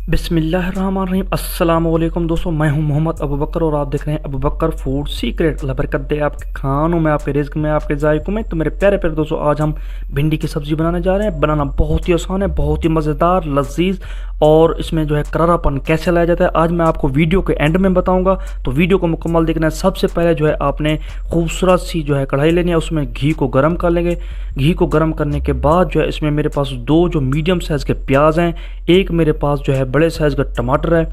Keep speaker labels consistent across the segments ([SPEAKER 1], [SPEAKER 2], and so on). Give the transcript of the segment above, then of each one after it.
[SPEAKER 1] बिस्मिल्लाहिर्रहमानिर्रहीम। अस्सलाम वालेकुम दोस्तों, मैं हूं मोहम्मद अबू बकर और आप देख रहे हैं अबू बकर फूड सीक्रेट। अल्लाह बरकत दे आपके खानों में, आपके रिज्क में, आपके जायकों में। तो मेरे प्यारे प्यारे दोस्तों, आज हम भिंडी की सब्ज़ी बनाने जा रहे हैं। बनाना बहुत ही आसान है, बहुत ही मज़ेदार, लजीज, और इसमें जो है करारापन कैसे लाया जाता है आज मैं आपको वीडियो के एंड में बताऊंगा। तो वीडियो को मुकम्मल देखना है। सबसे पहले जो है आपने खूबसूरत सी जो है कढ़ाई लेनी है, उसमें घी को गर्म कर लेंगे। घी को गर्म करने के बाद जो है इसमें मेरे पास दो जो मीडियम साइज़ के प्याज हैं, एक मेरे पास जो है बड़े साइज़ का टमाटर है।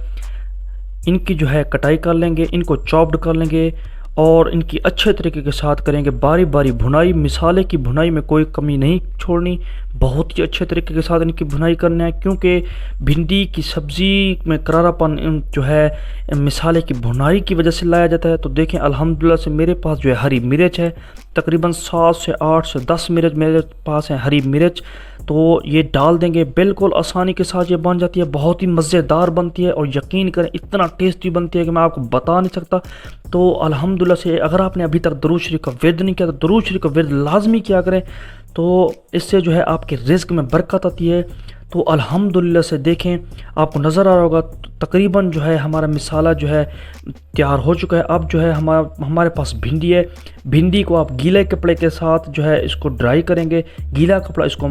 [SPEAKER 1] इनकी जो है कटाई कर लेंगे, इनको चॉप्ड कर लेंगे और इनकी अच्छे तरीके के साथ करेंगे बारी बारी भुनाई। मिसाले की भुनाई में कोई कमी नहीं छोड़नी, बहुत ही अच्छे तरीके के साथ इनकी भुनाई करना है, क्योंकि भिंडी की सब्ज़ी में करारापन जो है मिसाले की भुनाई की वजह से लाया जाता है। तो देखें अल्हम्दुलिल्लाह से मेरे पास जो है हरी मिर्च है, तकरीबन 7 से 8 से 10 मिर्च मेरे पास है हरी मिर्च। तो ये डाल देंगे, बिल्कुल आसानी के साथ ये बन जाती है, बहुत ही मज़ेदार बनती है और यकीन करें इतना टेस्टी बनती है कि मैं आपको बता नहीं सकता। तो अल्हम्दुलिल्लाह से अगर आपने अभी तक दरूद शरीफ का विर्द नहीं किया तो दरूद शरीफ का विर्द लाजमी किया करें, तो इससे जो है आपके रिज़्क में बरकत आती है। तो अल्हम्दुलिल्लाह से देखें आपको नज़र आ रहा होगा, तकरीबन जो है हमारा मिसाला जो है तैयार हो चुका है। अब जो है हमारे पास भिंडी है। भिंडी को आप गीले कपड़े के साथ जो है इसको ड्राई करेंगे। गीला कपड़ा इसको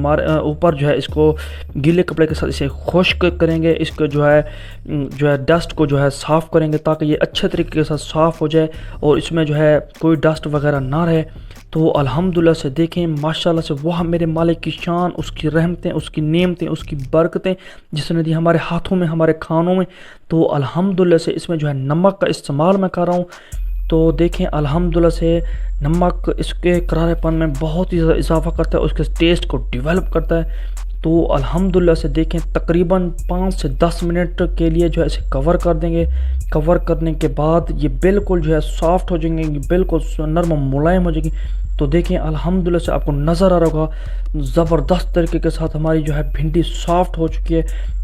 [SPEAKER 1] ऊपर जो है इसको गीले कपड़े के साथ इसे खुश्क करेंगे। इसको जो है डस्ट को जो है साफ़ करेंगे ताकि ये अच्छे तरीके के साथ साफ़ हो जाए और इसमें जो है कोई डस्ट वगैरह ना रहे। तो अल्हम्दुलिल्लाह से देखें माशाल्लाह से वह मेरे मालिक की शान, उसकी रहमतें, उसकी नेमतें, उसकी बरकतें जिसने दी हमारे हाथों में, हमारे खानों में। तो अल्हम्दुलिल्लाह से इसमें जो है नमक का इस्तेमाल मैं कर रहा हूँ। तो देखें अल्हम्दुलिल्लाह से नमक इसके करारेपन में बहुत ही ज़्यादा इजाफा करता है, उसके टेस्ट को डेवलप करता है। तो अल्हम्दुलिल्लाह से देखें तकरीबन 5 से 10 मिनट के लिए जो है इसे कवर कर देंगे। कवर करने के बाद ये बिल्कुल जो है सॉफ्ट हो जाएंगे, ये बिल्कुल नरम मुलायम हो जाएगी। तो देखें अल्हम्दुलिल्लाह से आपको नज़र आ रहा होगा ज़बरदस्त तरीके के साथ हमारी जो है भिंडी सॉफ्ट हो चुकी है।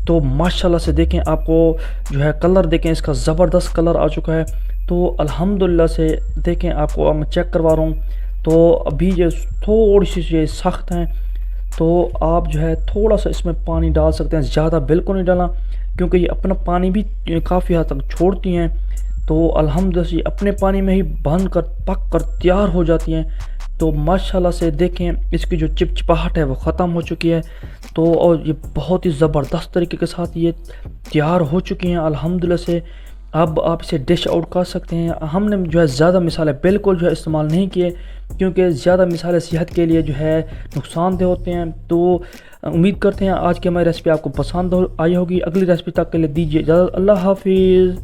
[SPEAKER 1] तो माशाल्लाह से देखें आपको जो है कलर देखें, इसका ज़बरदस्त कलर आ चुका है। तो अल्हम्दुलिल्लाह से देखें आपको मैं चेक करवा रहा हूँ। तो अभी ये थोड़ी सी ये सख्त हैं, तो आप जो है थोड़ा सा इसमें पानी डाल सकते हैं, ज़्यादा बिल्कुल नहीं डालना, क्योंकि ये अपना पानी भी काफ़ी हद तक छोड़ती हैं। तो अल्हम्दुलिल्लाह से अपने पानी में ही बन कर पक कर तैयार हो जाती हैं। तो माशाल्लाह से देखें इसकी जो चिपचिपाहट है वो ख़त्म हो चुकी है। तो और ये बहुत ही ज़बरदस्त तरीके के साथ ये तैयार हो चुकी हैं अल्हम्दुलिल्लाह से। अब आप इसे डिश आउट कर सकते हैं। हमने जो है ज़्यादा मिसाले बिल्कुल जो है इस्तेमाल नहीं किए, क्योंकि ज़्यादा मिसाले सेहत के लिए जो है नुकसानदेह होते हैं। तो उम्मीद करते हैं आज की हमारी रेसिपी आपको पसंद आई होगी। अगली रेसिपी तक के लिए दीजिए इजाज़त। अल्लाह हाफिज़।